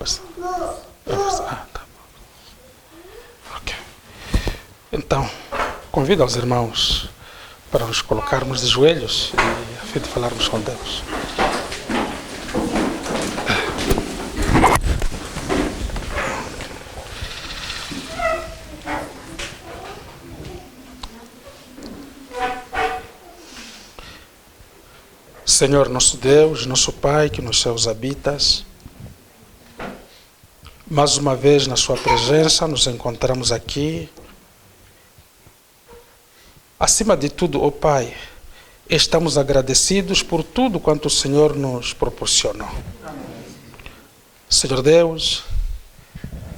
você. Tá bom. Ok. Então, convido os irmãos para nos colocarmos de joelhos e a fim de falarmos com Deus. Senhor nosso Deus, nosso Pai, que nos céus habitas, mais uma vez na Sua presença nos encontramos aqui. Acima de tudo, ó Pai, estamos agradecidos por tudo quanto o Senhor nos proporcionou. Senhor Deus,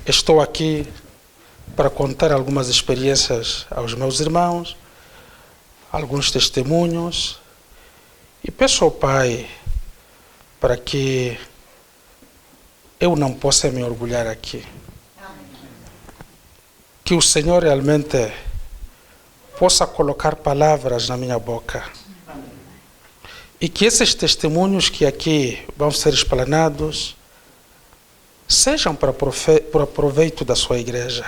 estou aqui para contar algumas experiências aos meus irmãos, alguns testemunhos, e peço ao Pai para que eu não possa me orgulhar aqui. Que o Senhor realmente possa colocar palavras na minha boca. E que esses testemunhos que aqui vão ser explanados sejam para proveito da sua igreja,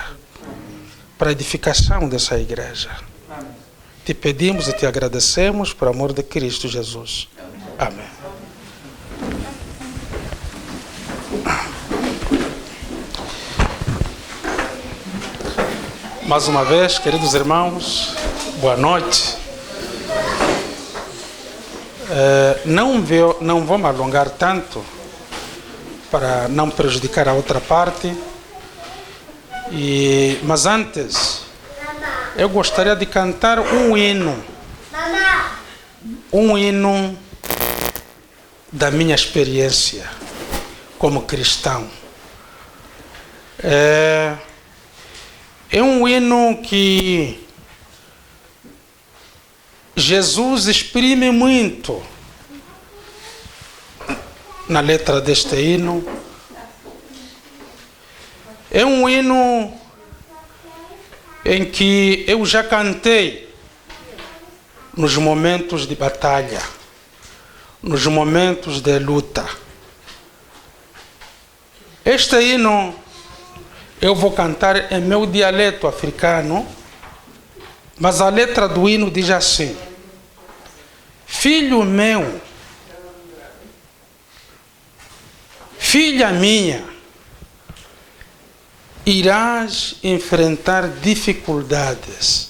para edificação dessa igreja. Te pedimos e te agradecemos por amor de Cristo Jesus. Amém. Mais uma vez, queridos irmãos, boa noite. Não vou me alongar tanto para não prejudicar a outra parte. Mas antes, eu gostaria de cantar um hino. Um hino da minha experiência como cristão. É um hino que Jesus exprime muito na letra deste hino. É um hino em que eu já cantei nos momentos de batalha, nos momentos de luta. Este hino eu vou cantar em meu dialeto africano, mas a letra do hino diz assim: filho meu, filha minha, irás enfrentar dificuldades.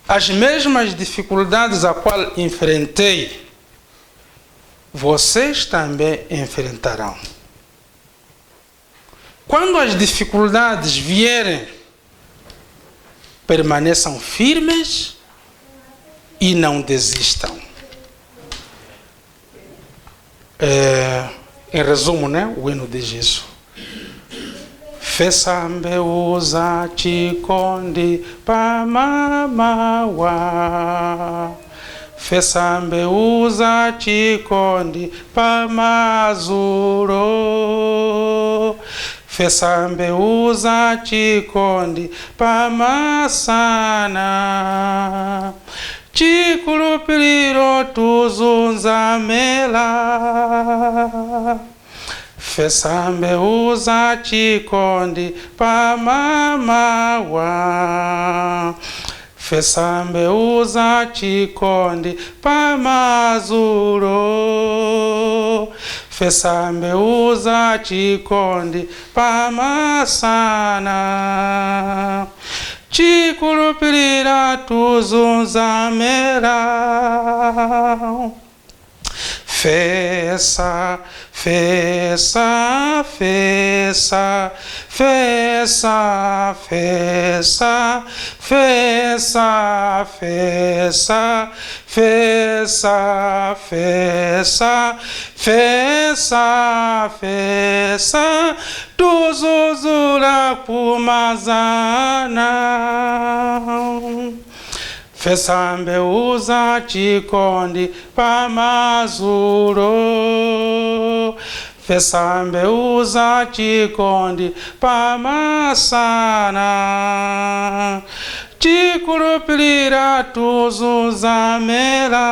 As mesmas dificuldades a qual enfrentei, vocês também enfrentarão. Quando as dificuldades vierem, permaneçam firmes e não desistam. Em resumo, o hino diz isso. Fesambe uza chikondi pamamawa. Fesambe uza chikondi pamazuro. Fesambe uza chikondi pamasana. Chikulupiliro tuzunzamela. Fesambe uza chikondi pamamawa. Fesambe uza chikondi pamazuro. Fesambe uza chikondi pamasana. Chikulupilira tuzunzamela. Fesa, fesa, fesa, fesa, fesa, fesa, fesa, fesa, fesa, fesa, fesa, tuzuzula pumazana. Fesambe uza chikondi pamazuro. Fesambe uza chikondi pamasana. Chikulupilira tuzunzamela.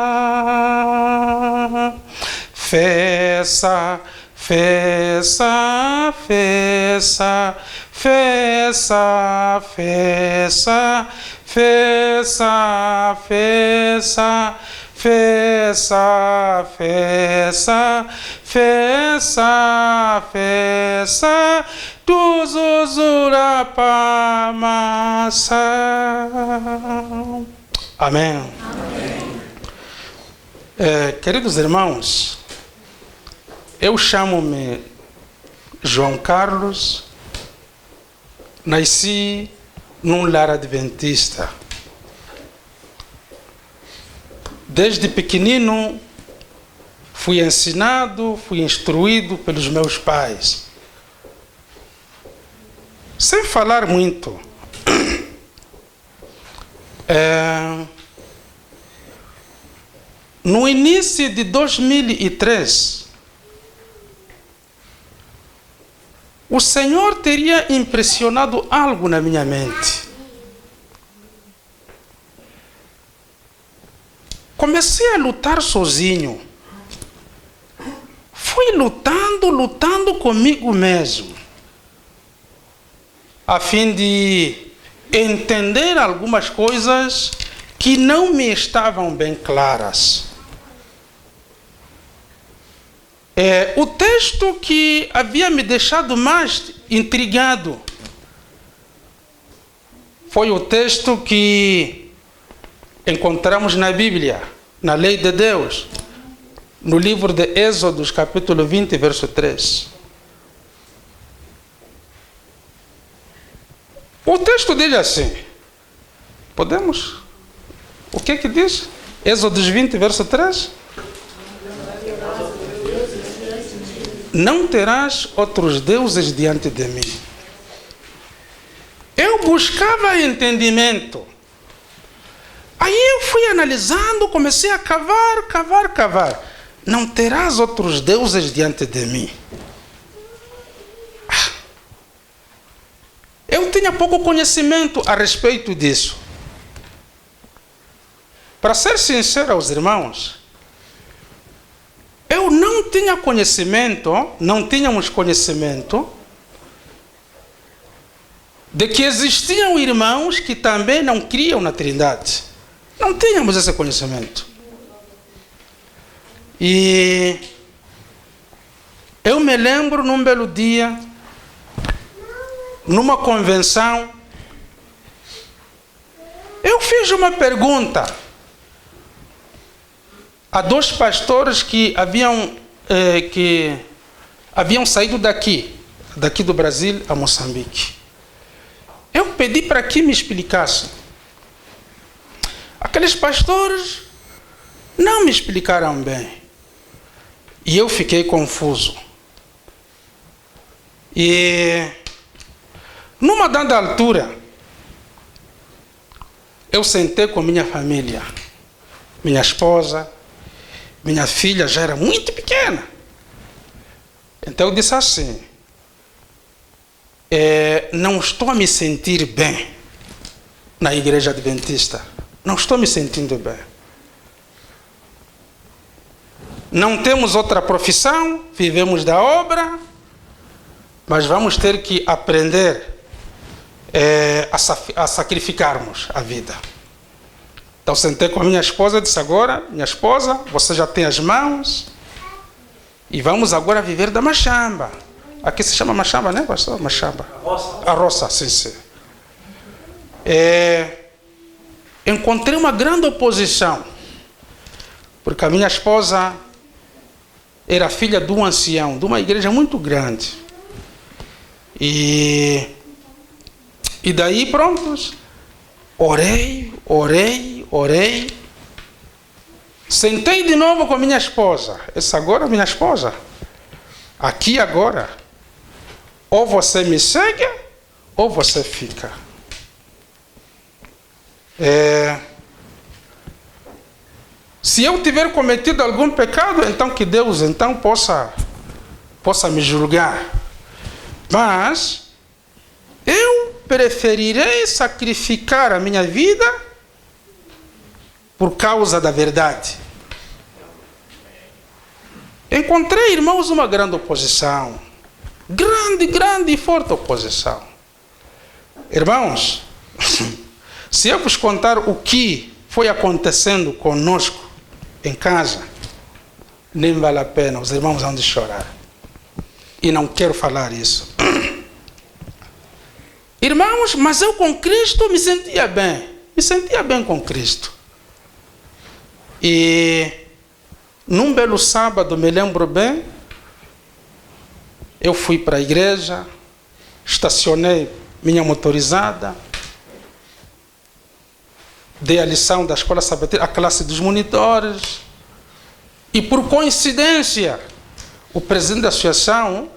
Fesa, Festa, festa, festa, festa, festa, festa, festa, festa, festa, festa, tu zuzura pamasa. Amém. Amém. Queridos irmãos, eu chamo-me João Carlos, nasci num lar adventista. Desde pequenino fui ensinado, fui instruído pelos meus pais. Sem falar muito, no início de 2003, o Senhor teria impressionado algo na minha mente. Comecei a lutar sozinho. Fui lutando comigo mesmo, a fim de entender algumas coisas que não me estavam bem claras. O texto que havia me deixado mais intrigado foi o texto que encontramos na Bíblia, na Lei de Deus, no livro de Êxodos, capítulo 20, verso 3. O texto diz assim, podemos? O que que diz? Êxodos 20, verso 3. Não terás outros deuses diante de mim. Eu buscava entendimento. Aí eu fui analisando, comecei a cavar. Não terás outros deuses diante de mim. Eu tinha pouco conhecimento a respeito disso. Para ser sincero aos irmãos, eu não tinha conhecimento, não tínhamos conhecimento de que existiam irmãos que também não criam na Trindade. Não tínhamos esse conhecimento. E eu me lembro num belo dia, numa convenção, eu fiz uma pergunta a dois pastores que haviam saído daqui do Brasil a Moçambique. Eu pedi para que me explicassem. Aqueles pastores não me explicaram bem. E eu fiquei confuso. E numa dada altura, eu sentei com minha família, minha esposa, minha filha já era muito pequena. Então eu disse assim, não estou a me sentir bem na igreja adventista. Não estou me sentindo bem. Não temos outra profissão, vivemos da obra, mas vamos ter que aprender a sacrificarmos a vida. Então sentei com a minha esposa e disse, agora, minha esposa, você já tem as mãos e vamos agora viver da machamba. Aqui se chama machamba, né, pastor? Machamba. A roça, sim. Encontrei uma grande oposição, porque a minha esposa era filha de um ancião, de uma igreja muito grande. E daí, prontos, orei. Sentei de novo com a minha esposa. Essa agora, minha esposa, aqui agora, ou você me segue, ou você fica. Se eu tiver cometido algum pecado, então que Deus possa me julgar. Mas eu preferirei sacrificar a minha vida por causa da verdade. encontrei, irmãos, uma grande oposição. Grande e forte oposição. Irmãos, se eu vos contar o que foi acontecendo conosco em casa, nem vale a pena, os irmãos vão de chorar. E não quero falar isso. Irmãos, mas eu com Cristo me sentia bem com Cristo. E num belo sábado, me lembro bem, eu fui para a igreja, estacionei minha motorizada, dei a lição da escola sabatina, a classe dos monitores, e por coincidência, o presidente da associação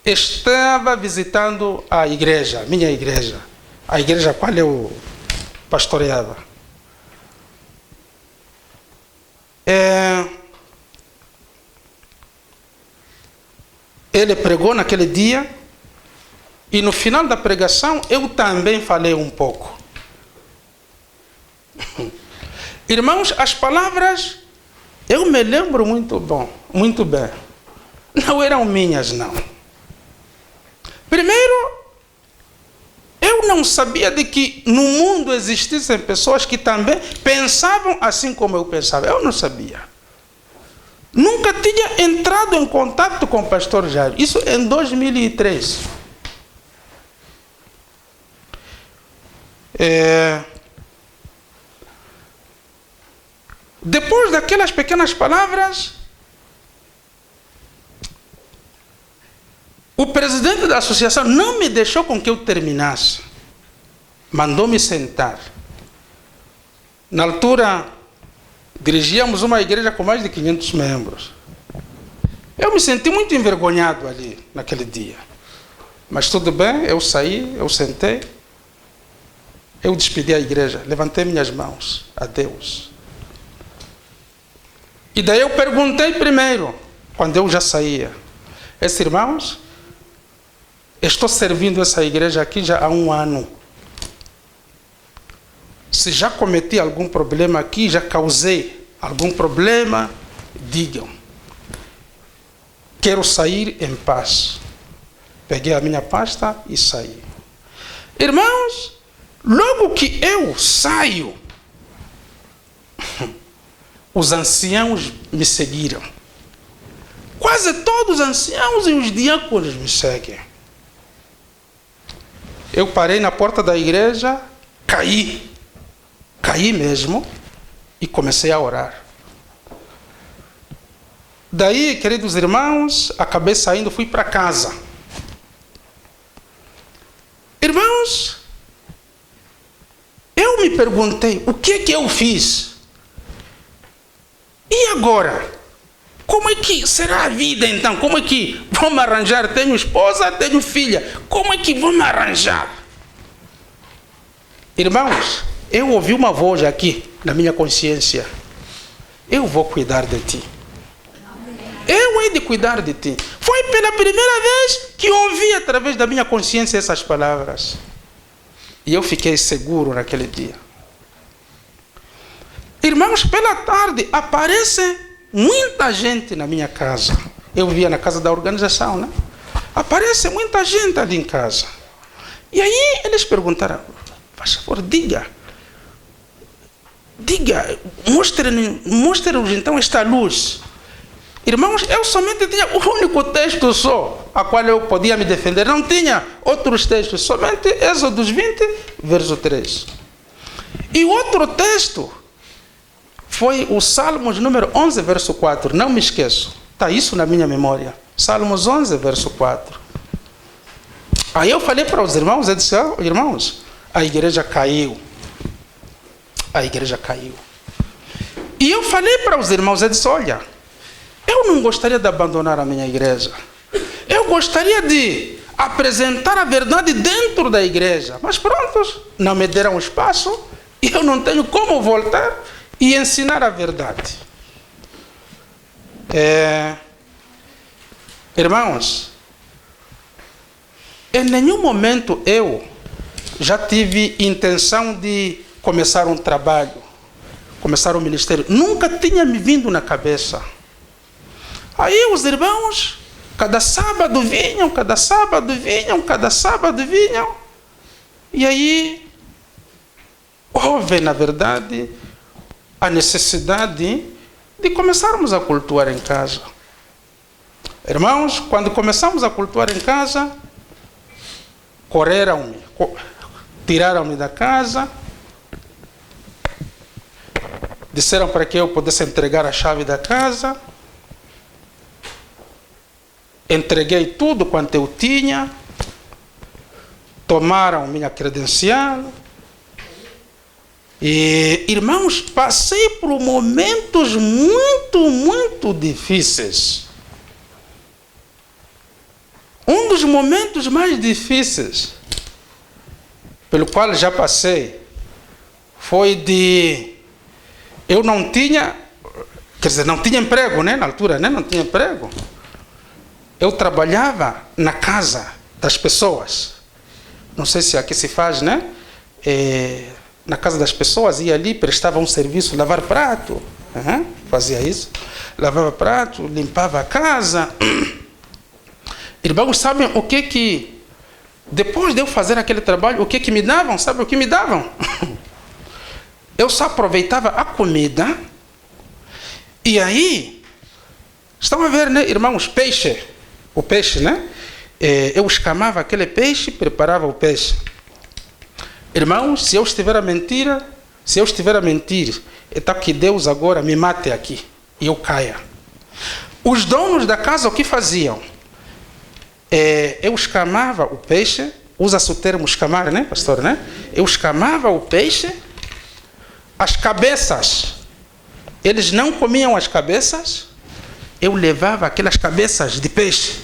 estava visitando a igreja, minha igreja, a igreja a qual eu pastoreava. Ele pregou naquele dia e no final da pregação eu também falei um pouco. Irmãos, as palavras eu me lembro muito bem. Não eram minhas, não. Primeiro, eu não sabia de que no mundo existissem pessoas que também pensavam assim como eu pensava. Eu não sabia. Nunca tinha entrado em contato com o pastor Jairo. Isso em 2003. Depois daquelas pequenas palavras, o presidente da associação não me deixou com que eu terminasse. Mandou-me sentar. Na altura, dirigíamos uma igreja com mais de 500 membros. Eu me senti muito envergonhado ali, naquele dia. Mas tudo bem, eu saí, eu sentei. Eu despedi a igreja, levantei minhas mãos a Deus. E daí eu perguntei primeiro, quando eu já saía, irmãos, estou servindo essa igreja aqui já há 1 ano. Se já cometi algum problema aqui, já causei algum problema, digam. Quero sair em paz. Peguei a minha pasta e saí. Irmãos, logo que eu saio, os anciãos me seguiram. Quase todos os anciãos e os diáconos me seguem. Eu parei na porta da igreja, caí mesmo e comecei a orar. Daí, queridos irmãos, acabei saindo, fui para casa. Irmãos, eu me perguntei, o que é que eu fiz? E agora? Como é que será a vida então? Como é que vou me arranjar? Tenho esposa, tenho filha. Como é que vou me arranjar? Irmãos, eu ouvi uma voz aqui na minha consciência. Eu vou cuidar de ti. Eu hei de cuidar de ti. Foi pela primeira vez que ouvi através da minha consciência essas palavras. E eu fiquei seguro naquele dia. Irmãos, pela tarde aparece muita gente na minha casa. Eu vivia na casa da organização, né? Aparece muita gente ali em casa. E aí eles perguntaram, por favor, diga, mostre-nos então esta luz. Irmãos, eu somente tinha o único texto só, a qual eu podia me defender. Não tinha outros textos, somente Êxodo 20, verso 3. E o outro texto foi o Salmos número 11, verso 4. Não me esqueço. Está isso na minha memória. Salmos 11, verso 4. Aí eu falei para os irmãos, eu disse, irmãos, a igreja caiu. A igreja caiu. E eu falei para os irmãos, eu disse, olha, eu não gostaria de abandonar a minha igreja. Eu gostaria de apresentar a verdade dentro da igreja. Mas pronto, não me deram espaço e eu não tenho como voltar e ensinar a verdade. Irmãos, em nenhum momento eu já tive intenção de começar um trabalho, começar um ministério. Nunca tinha me vindo na cabeça. Aí os irmãos, cada sábado vinham. E aí houve, na verdade, a necessidade de começarmos a cultuar em casa. Irmãos, quando começamos a cultuar em casa, correram-me, tiraram-me da casa, disseram para que eu pudesse entregar a chave da casa. Entreguei tudo quanto eu tinha, tomaram minha credencial. E, irmãos, passei por momentos muito difíceis. Um dos momentos mais difíceis pelo qual já passei foi de... Eu não tinha... Quer dizer, não tinha emprego, né? Na altura, né? Não tinha emprego. Eu trabalhava na casa das pessoas. Não sei se aqui se faz, né? Na casa das pessoas, ia ali, prestava um serviço, lavar prato. Fazia isso. Lavava prato, limpava a casa. Irmãos, sabem o que... Depois de eu fazer aquele trabalho, o que me davam? Sabe o que me davam? Eu só aproveitava a comida. E aí... Estão a ver, né, irmãos? Peixe. O peixe, né? Eu escamava aquele peixe, preparava o peixe. Irmãos, se eu estiver a mentir, então que Deus agora me mate aqui e eu caia. Os donos da casa, o que faziam? Eu escamava o peixe, usa-se o termo escamar, né, pastor, né? Eu escamava o peixe, as cabeças, eles não comiam as cabeças, eu levava aquelas cabeças de peixe,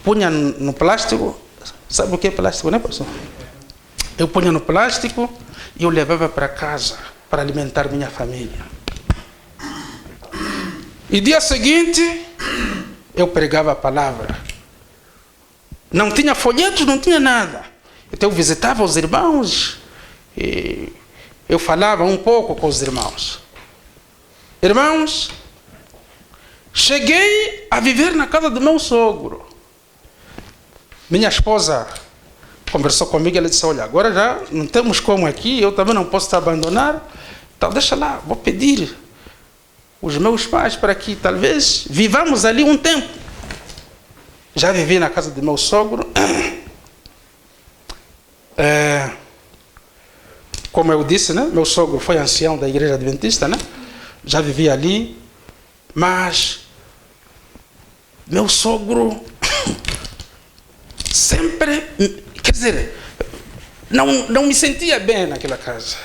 punha no plástico, sabe o que é plástico, né, pastor? Eu punha no plástico e eu levava para casa para alimentar minha família. E dia seguinte, eu pregava a palavra. Não tinha folhetos, não tinha nada. Então eu visitava os irmãos e eu falava um pouco com os irmãos. Irmãos, cheguei a viver na casa do meu sogro. Minha esposa conversou comigo e ela disse, olha, agora já não temos como aqui, eu também não posso te abandonar. Então deixa lá, vou pedir os meus pais para que talvez vivamos ali um tempo. Já vivi na casa do meu sogro. Como eu disse, né? Meu sogro foi ancião da igreja adventista, né? Já vivi ali. Mas meu sogro sempre, quer dizer, não me sentia bem naquela casa.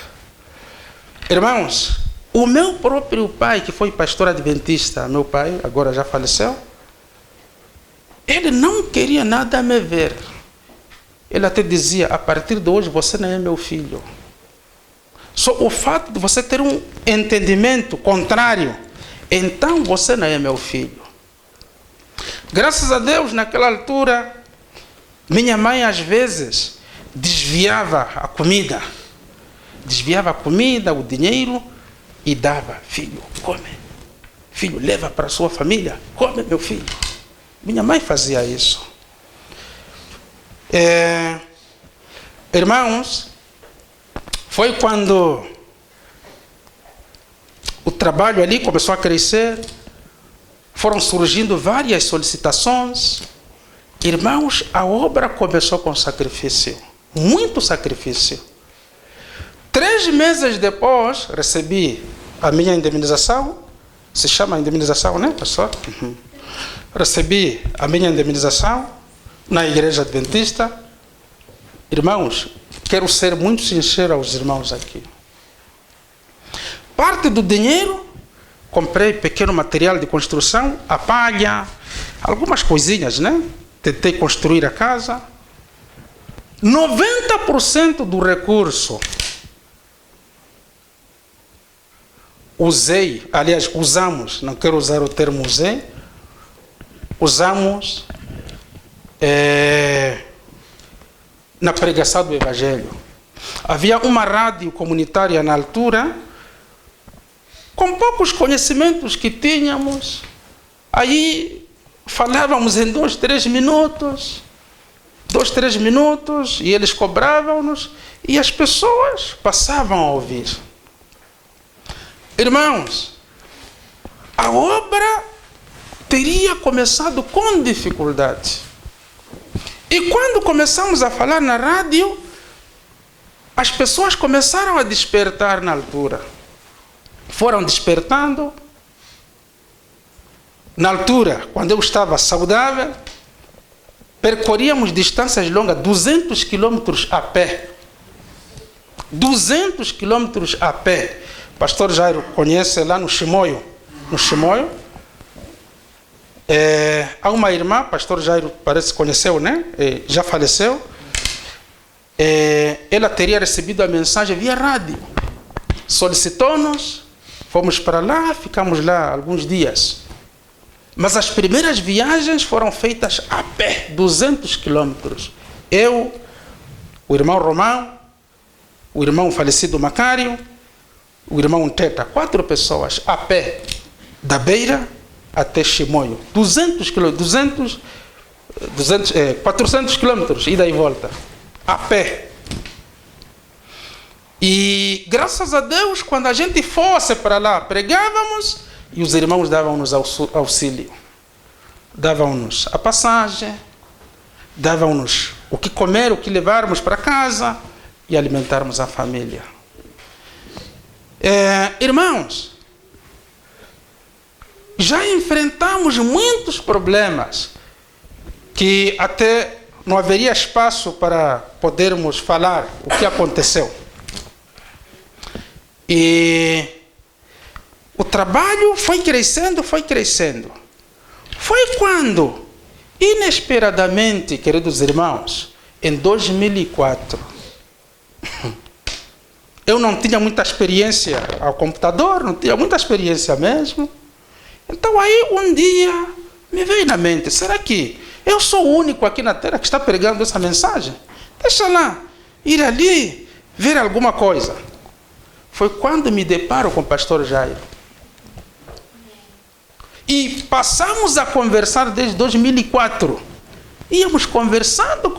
Irmãos, o meu próprio pai, que foi pastor adventista, meu pai agora já faleceu, ele não queria nada a me ver. Ele até dizia, a partir de hoje você não é meu filho. Só o fato de você ter um entendimento contrário, então você não é meu filho. Graças a Deus, naquela altura, minha mãe às vezes desviava a comida. Desviava a comida, o dinheiro e dava. Filho, come. Filho, leva para a sua família. Come, meu filho. Minha mãe fazia isso. Irmãos, foi quando o trabalho ali começou a crescer, foram surgindo várias solicitações. Irmãos, a obra começou com sacrifício, muito sacrifício. 3 meses depois, recebi a minha indemnização, se chama indemnização, né, pastor? Recebi a minha indemnização na igreja adventista. Irmãos, quero ser muito sincero aos irmãos aqui. Parte do dinheiro, comprei pequeno material de construção, a palha, algumas coisinhas, né? Tentei construir a casa. 90% do recurso usamos, não quero usar o termo usei, usamos na pregação do Evangelho. Havia uma rádio comunitária na altura, com poucos conhecimentos que tínhamos, Aí falávamos em 2, 3 minutos, e eles cobravam-nos, e as pessoas passavam a ouvir. Irmãos, a obra teria começado com dificuldade. E quando começamos a falar na rádio, as pessoas começaram a despertar na altura. Foram despertando. Na altura, quando eu estava saudável, percorríamos distâncias longas, 200 quilômetros a pé. 200 quilômetros a pé. Pastor Jairo conhece lá no Chimoio. No Chimoio, há uma irmã, pastor Jairo parece que conheceu, né? Já faleceu. Ela teria recebido a mensagem via rádio. Solicitou-nos, fomos para lá, ficamos lá alguns dias. Mas as primeiras viagens foram feitas a pé, 200 quilômetros. Eu, o irmão Romão, o irmão falecido Macário, o irmão Teta, 4 pessoas a pé, da Beira até Chimoio. 400 quilômetros, ida e volta, a pé. E graças a Deus, quando a gente fosse para lá, pregávamos e os irmãos davam-nos auxílio. Davam-nos a passagem, davam-nos o que comer, o que levarmos para casa e alimentarmos a família. Irmãos, já enfrentamos muitos problemas que até não haveria espaço para podermos falar o que aconteceu. E o trabalho foi crescendo, foi crescendo. Foi quando, inesperadamente, queridos irmãos, em 2004, eu não tinha muita experiência ao computador, não tinha muita experiência mesmo. Então aí um dia me veio na mente, será que eu sou o único aqui na Terra que está pregando essa mensagem? Deixa lá, ir ali, ver alguma coisa. Foi quando me deparo com o pastor Jairo. E passamos a conversar desde 2004. Íamos conversando,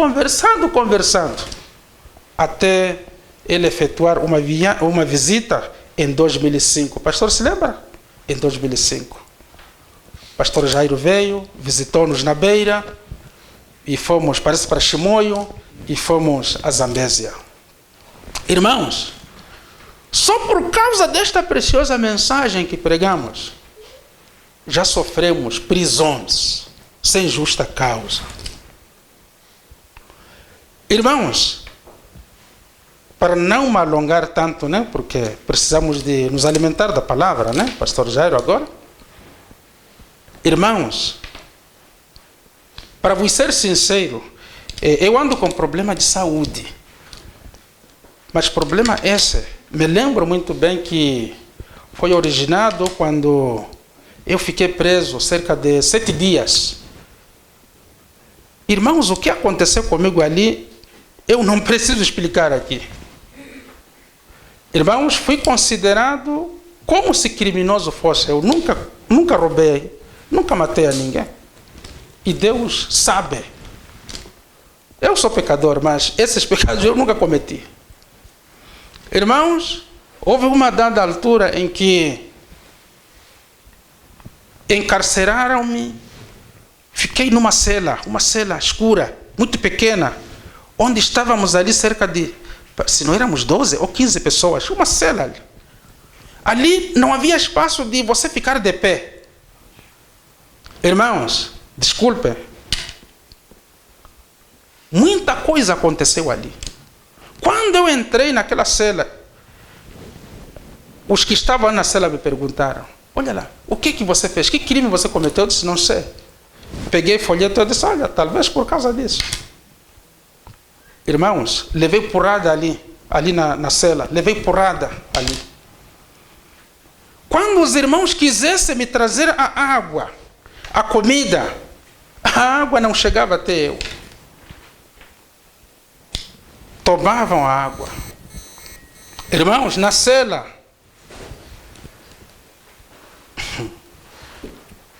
até ele efetuar uma visita em 2005. O pastor se lembra? Em 2005. O pastor Jairo veio, visitou-nos na Beira, e fomos, parece, para Chimoio, e fomos a Zambésia. Irmãos, só por causa desta preciosa mensagem que pregamos, já sofremos prisões sem justa causa. Irmãos, para não me alongar tanto, né, porque precisamos de nos alimentar da palavra, né, pastor Jairo agora. Irmãos, para vos ser sincero, eu ando com problema de saúde. Mas problema esse, me lembro muito bem que foi originado quando eu fiquei preso cerca de 7 dias. Irmãos, o que aconteceu comigo ali, eu não preciso explicar aqui. Irmãos, fui considerado como se criminoso fosse. Eu nunca roubei, nunca matei a ninguém. E Deus sabe. Eu sou pecador, mas esses pecados eu nunca cometi. Irmãos, houve uma dada altura em que encarceraram-me. Fiquei numa cela, uma cela escura, muito pequena, onde estávamos ali cerca de, se não éramos 12 ou 15 pessoas, uma cela ali. Ali não havia espaço de você ficar de pé. Irmãos, desculpem, muita coisa aconteceu ali. Quando eu entrei naquela cela, os que estavam na cela me perguntaram, olha lá, o que você fez? Que crime você cometeu? Eu disse, não sei. Peguei folheto e disse, olha, talvez por causa disso. Irmãos, levei porrada ali na cela, levei porrada ali. Quando os irmãos quisessem me trazer a água, a comida, a água não chegava até eu. Tomavam a água. Irmãos, na cela,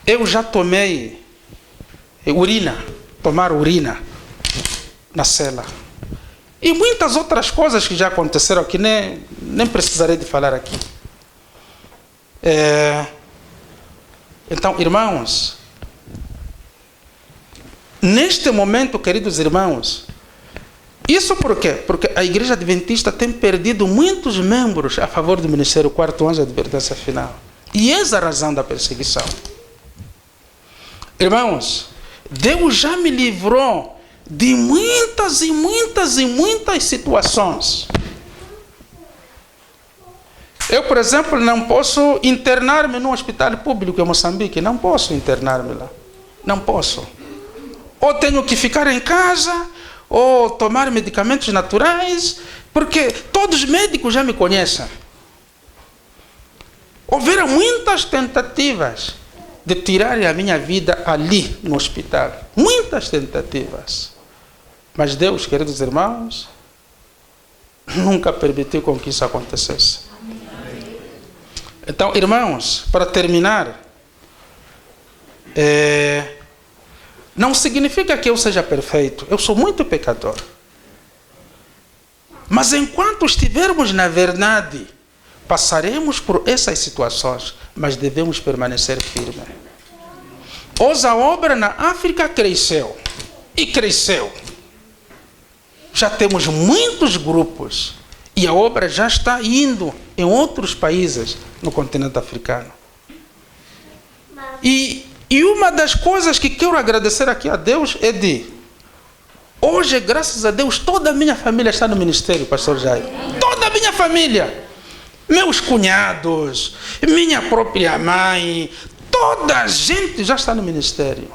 Eu já tomei tomar urina na cela. E muitas outras coisas que já aconteceram aqui, nem precisarei de falar aqui. Então, irmãos, neste momento, queridos irmãos, isso por quê? Porque a Igreja Adventista tem perdido muitos membros a favor do Ministério Quarto Anjo de Advertência Final. E essa é a razão da perseguição. Irmãos, Deus já me livrou de muitas e muitas e muitas situações. Eu, por exemplo, não posso internar-me num hospital público em Moçambique. Não posso internar-me lá. Não posso. Ou tenho que ficar em casa, ou tomar medicamentos naturais, porque todos os médicos já me conhecem. Houveram muitas tentativas de tirarem a minha vida ali no hospital. Muitas tentativas. Mas Deus, queridos irmãos, nunca permitiu com que isso acontecesse. Então, irmãos, para terminar, não significa que eu seja perfeito. Eu sou muito pecador. Mas enquanto estivermos na verdade, passaremos por essas situações, mas devemos permanecer firmes. Hoje a obra na África cresceu. E cresceu. Já temos muitos grupos. E a obra já está indo em outros países no continente africano. E uma das coisas que quero agradecer aqui a Deus é hoje, graças a Deus, toda a minha família está no ministério, pastor Jair. Toda a minha família. Meus cunhados, minha própria mãe, toda a gente já está no ministério.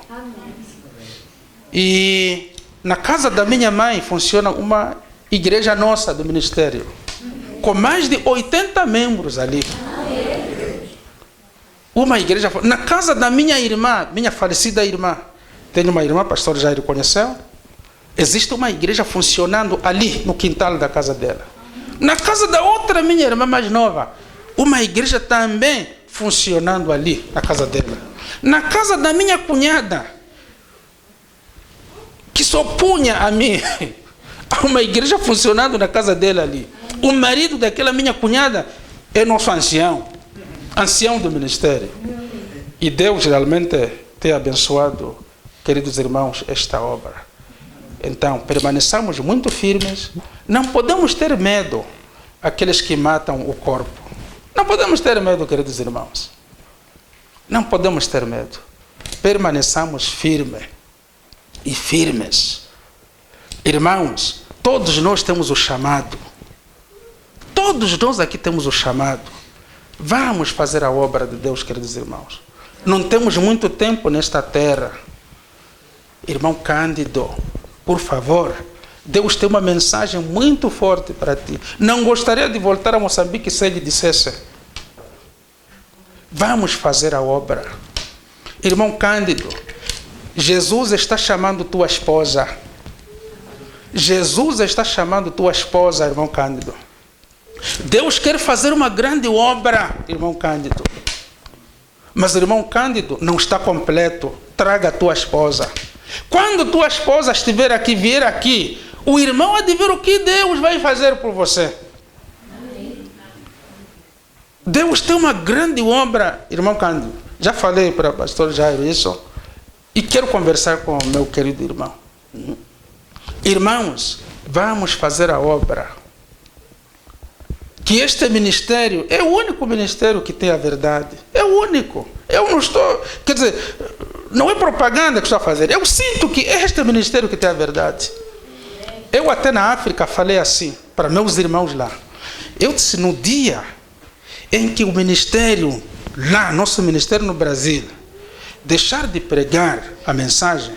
E na casa da minha mãe funciona uma igreja nossa do ministério, com mais de 80 membros ali. Uma igreja. Na casa da minha irmã, minha falecida irmã, tenho uma irmã, pastor Jair conheceu, existe uma igreja funcionando ali no quintal da casa dela. Na casa da outra minha irmã mais nova, uma igreja também funcionando ali na casa dela. Na casa da minha cunhada, que se opunha a mim, há uma igreja funcionando na casa dela ali. O marido daquela minha cunhada é nosso ancião do ministério. E Deus realmente tem abençoado, queridos irmãos, esta obra. Então, permaneçamos muito firmes. Não podemos ter medo aqueles que matam o corpo. Não podemos ter medo, queridos irmãos. Não podemos ter medo. Permaneçamos firmes e firmes. Irmãos, todos nós temos o chamado. Todos nós aqui temos o chamado. Vamos fazer a obra de Deus, queridos irmãos. Não temos muito tempo nesta terra. Irmão Cândido, por favor, Deus tem uma mensagem muito forte para ti. Não gostaria de voltar a Moçambique se ele dissesse: vamos fazer a obra. Irmão Cândido, Jesus está chamando tua esposa. Jesus está chamando tua esposa, irmão Cândido. Deus quer fazer uma grande obra, irmão Cândido. Mas, irmão Cândido, não está completo. Traga a tua esposa. Quando tua esposa estiver aqui, vier aqui, o irmão há de ver o que Deus vai fazer por você. Deus tem uma grande obra, irmão Cândido. Já falei para o pastor Jair isso. E quero conversar com o meu querido irmão. Irmãos, vamos fazer a obra. Que este ministério é o único ministério que tem a verdade. É o único. Eu não estou... Quer dizer, não é propaganda que estou a fazer. Eu sinto que é este ministério que tem a verdade. Eu até na África falei assim, para meus irmãos lá. Eu disse, no dia em que o ministério, lá, nosso ministério no Brasil, deixar de pregar a mensagem,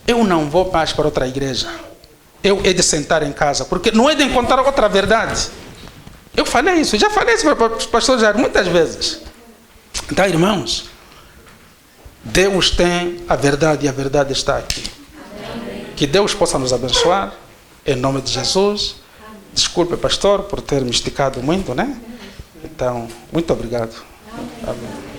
eu não vou mais para outra igreja. Eu é de sentar em casa, porque não é de encontrar outra verdade. Eu falei isso, já falei isso para os pastores já muitas vezes. Então, irmãos, Deus tem a verdade e a verdade está aqui. Que Deus possa nos abençoar, em nome de Jesus. Desculpe, pastor, por ter me esticado muito, né? Então, muito obrigado. Amém.